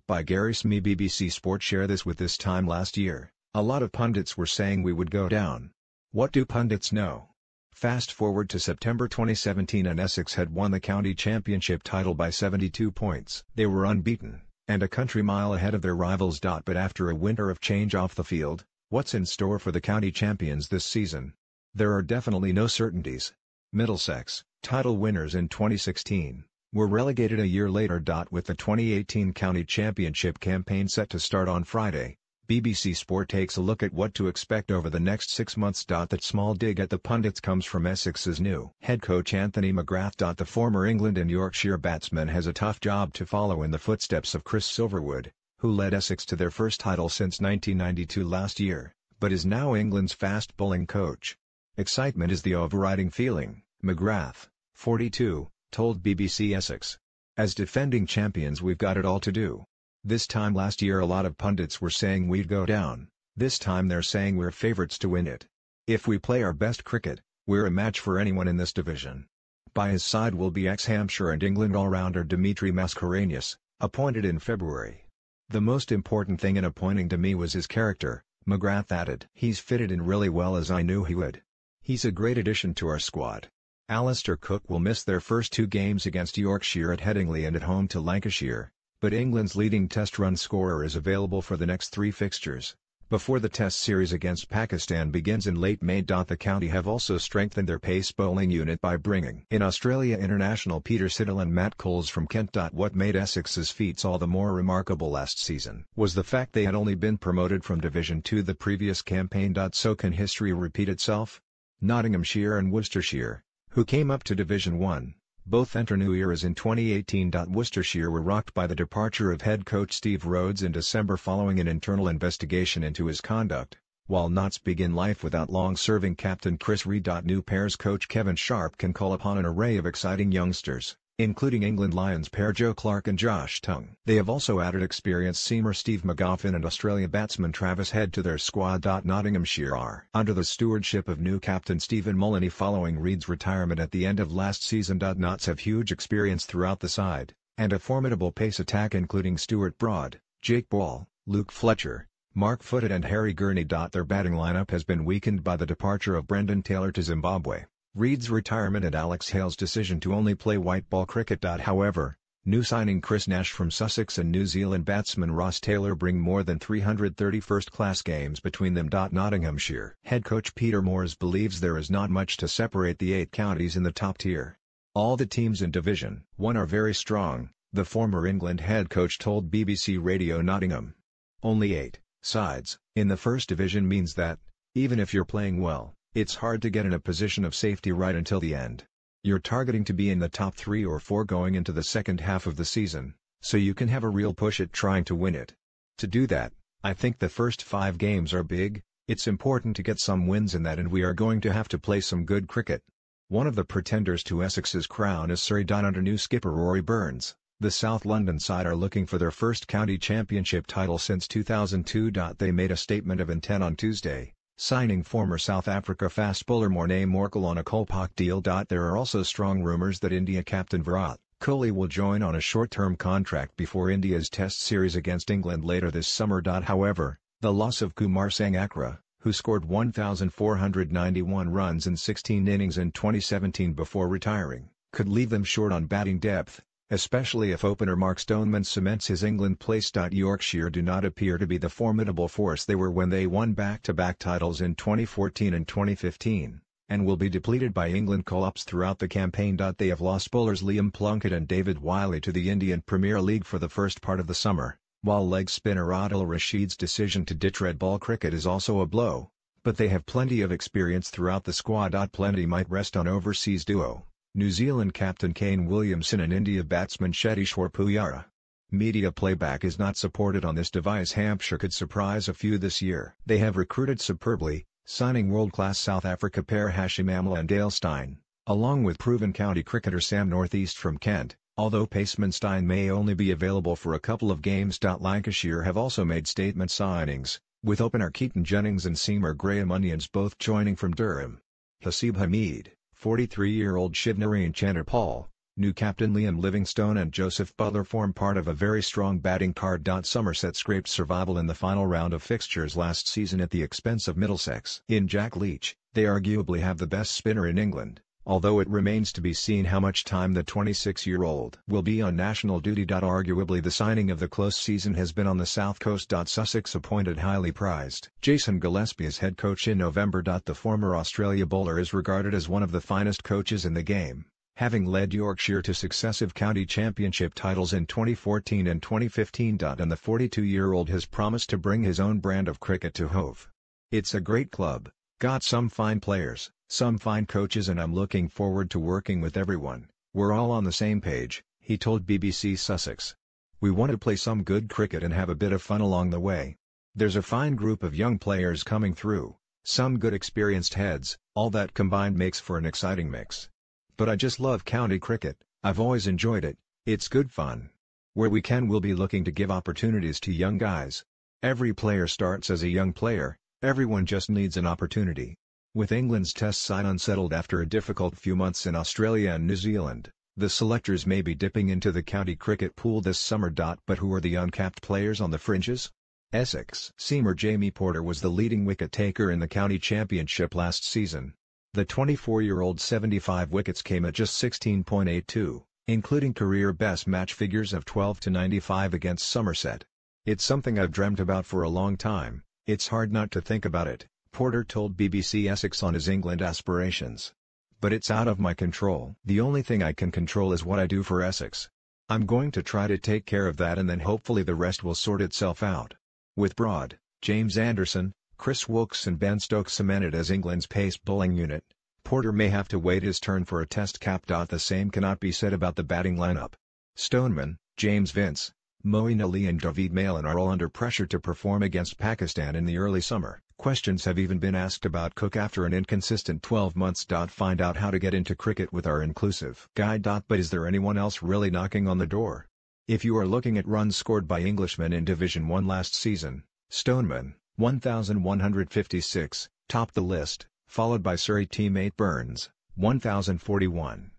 By Gary Smee. BBC Sport share this with this time last year, a lot of pundits were saying we would go down. What do pundits know? Fast forward to September 2017 and Essex had won the county championship title by 72 points. They were unbeaten, and a country mile ahead of their rivals. But after a winter of change off the field, what's in store for the county champions this season? There are definitely no certainties. Middlesex, title winners in 2016, were relegated a year later. With the 2018 county championship campaign set to start on Friday, BBC Sport takes a look at what to expect over the next 6 months. That small dig at the pundits comes from Essex's new head coach Anthony McGrath. The former England and Yorkshire batsman has a tough job to follow in the footsteps of Chris Silverwood, who led Essex to their first title since 1992 last year, but is now England's fast bowling coach. Excitement is the overriding feeling, McGrath, 42, told BBC Essex. As defending champions we've got it all to do. This time last year a lot of pundits were saying we'd go down, this time they're saying we're favourites to win it. If we play our best cricket, we're a match for anyone in this division. By his side will be ex-Hampshire and England all-rounder Dimitri Mascarenhas, appointed in February. The most important thing in appointing Demi was his character, McGrath added. He's fitted in really well as I knew he would. He's a great addition to our squad. Alistair Cook will miss their first 2 games against Yorkshire at Headingley and at home to Lancashire, but England's leading test run scorer is available for the next 3 fixtures, before the test series against Pakistan begins in late May. The county have also strengthened their pace bowling unit by bringing in Australia international Peter Siddle and Matt Coles from Kent. What made Essex's feats all the more remarkable last season was the fact they had only been promoted from Division 2 the previous campaign. So can history repeat itself? Nottinghamshire and Worcestershire, who came up to Division 1, both enter new eras in 2018. Worcestershire were rocked by the departure of head coach Steve Rhodes in December following an internal investigation into his conduct, while Notts begin life without long-serving captain Chris Reed. New pairs coach Kevin Sharp can call upon an array of exciting youngsters, including England Lions pair Joe Clark and Josh Tongue. They have also added experienced seamer Steve McGoffin and Australia batsman Travis Head to their squad. Nottinghamshire are under the stewardship of new captain Stephen Mullany following Reed's retirement at the end of last season. Notts have huge experience throughout the side, and a formidable pace attack including Stuart Broad, Jake Ball, Luke Fletcher, Mark Foote and Harry Gurney. Their batting lineup has been weakened by the departure of Brendan Taylor to Zimbabwe, Reed's retirement and Alex Hale's decision to only play white ball cricket. However, new signing Chris Nash from Sussex and New Zealand batsman Ross Taylor bring more than 330 first-class games between them. Nottinghamshire head coach Peter Moores believes there is not much to separate the 8 counties in the top tier. All the teams in Division 1 are very strong, the former England head coach told BBC Radio Nottingham. Only 8 sides in the first division means that, even if you're playing well, it's hard to get in a position of safety right until the end. You're targeting to be in the top 3 or 4 going into the second half of the season, so you can have a real push at trying to win it. To do that, I think the first 5 games are big. It's important to get some wins in that, and we are going to have to play some good cricket. One of the pretenders to Essex's crown is Surrey. Under new skipper Rory Burns, the South London side are looking for their first county championship title since 2002. They made a statement of intent on Tuesday, signing former South Africa fast bowler Morné Morkel on a Kolpak deal. There are also strong rumours that India captain Virat Kohli will join on a short-term contract before India's test series against England later this summer. However, the loss of Kumar Sangakkara, who scored 1,491 runs in 16 innings in 2017 before retiring, could leave them short on batting depth, especially if opener Mark Stoneman cements his England place. Yorkshire do not appear to be the formidable force they were when they won back-to-back titles in 2014 and 2015, and will be depleted by England call-ups throughout the campaign. They have lost bowlers Liam Plunkett and David Wiley to the Indian Premier League for the first part of the summer, while leg spinner Adil Rashid's decision to ditch red ball cricket is also a blow, but they have plenty of experience throughout the squad. Plenty might rest on overseas duo New Zealand captain Kane Williamson and India batsman Cheteshwar Pujara. Media playback is not supported on this device. Hampshire could surprise a few this year. They have recruited superbly, signing world-class South Africa pair Hashim Amla and Dale Steyn, along with proven county cricketer Sam Northeast from Kent, although paceman Steyn may only be available for a couple of games. Lancashire have also made statement signings, with opener Keaton Jennings and seamer Graham Onions both joining from Durham. Hasib Hamid, 43-year-old Shivnarine Chanderpaul, New captain Liam Livingstone and Joseph Butler form part of a very strong batting card. Somerset scraped survival in the final round of fixtures last season at the expense of Middlesex. In Jack Leach, they arguably have the best spinner in England, although it remains to be seen how much time the 26-year-old will be on national duty. Arguably the signing of the close season has been on the South Coast. Sussex appointed highly prized Jason Gillespie as head coach in November. The former Australia bowler is regarded as one of the finest coaches in the game, having led Yorkshire to successive county championship titles in 2014 and 2015. And the 42-year-old has promised to bring his own brand of cricket to Hove. "It's a great club, got some fine players, some fine coaches, and I'm looking forward to working with everyone. We're all on the same page," he told BBC Sussex. "We want to play some good cricket and have a bit of fun along the way. There's a fine group of young players coming through, some good experienced heads, all that combined makes for an exciting mix. But I just love county cricket, I've always enjoyed it, it's good fun. Where we can we'll be looking to give opportunities to young guys. Every player starts as a young player, everyone just needs an opportunity." With England's Test side unsettled after a difficult few months in Australia and New Zealand, the selectors may be dipping into the county cricket pool this summer. But who are the uncapped players on the fringes? Essex seamer Jamie Porter was the leading wicket-taker in the county championship last season. The 24-year-old's 75 wickets came at just 16.82, including career-best match figures of 12-95 against Somerset. "It's something I've dreamt about for a long time, it's hard not to think about it," Porter told BBC Essex on his England aspirations. "But it's out of my control. The only thing I can control is what I do for Essex. I'm going to try to take care of that, and then hopefully the rest will sort itself out." With Broad, James Anderson, Chris Woakes and Ben Stokes cemented as England's pace bowling unit, Porter may have to wait his turn for a Test cap. The same cannot be said about the batting lineup. Stoneman, James Vince, Moeen Ali and David Malan are all under pressure to perform against Pakistan in the early summer. Questions have even been asked about Cook after an inconsistent 12 months. Find out how to get into cricket with our inclusive guide. But is there anyone else really knocking on the door? If you are looking at runs scored by Englishmen in Division 1 last season, Stoneman, 1,156, topped the list, followed by Surrey teammate Burns, 1,041.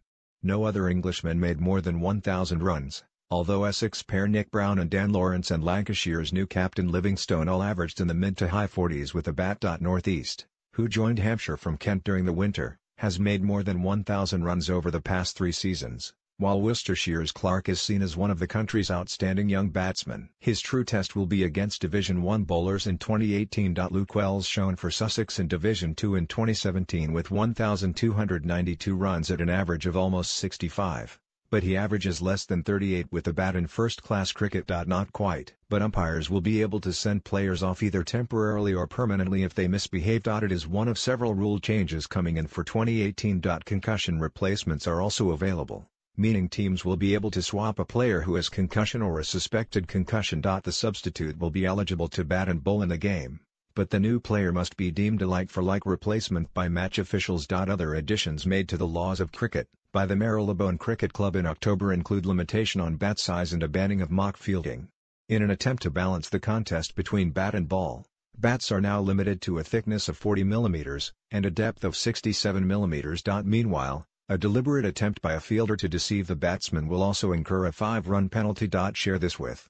No other Englishman made more than 1,000 runs, although Essex pair Nick Brown and Dan Lawrence and Lancashire's new captain Livingstone all averaged in the mid to high 40s with a bat. North East, who joined Hampshire from Kent during the winter, has made more than 1,000 runs over the past 3 seasons, while Worcestershire's Clark is seen as one of the country's outstanding young batsmen. His true test will be against Division 1 bowlers in 2018. Luke Wells shone for Sussex in Division 2 in 2017 with 1,292 runs at an average of almost 65, but he averages less than 38 with the bat in first-class cricket. Not quite, but umpires will be able to send players off either temporarily or permanently if they misbehave. It is one of several rule changes coming in for 2018. Concussion replacements are also available, meaning teams will be able to swap a player who has concussion or a suspected concussion. The substitute will be eligible to bat and bowl in the game, but the new player must be deemed a like-for-like replacement by match officials. Other additions made to the laws of cricket by the Marylebone Cricket Club in October include limitation on bat size and a banning of mock fielding. In an attempt to balance the contest between bat and ball, bats are now limited to a thickness of 40 mm and a depth of 67 mm. Meanwhile, a deliberate attempt by a fielder to deceive the batsman will also incur a 5-run penalty. Share this with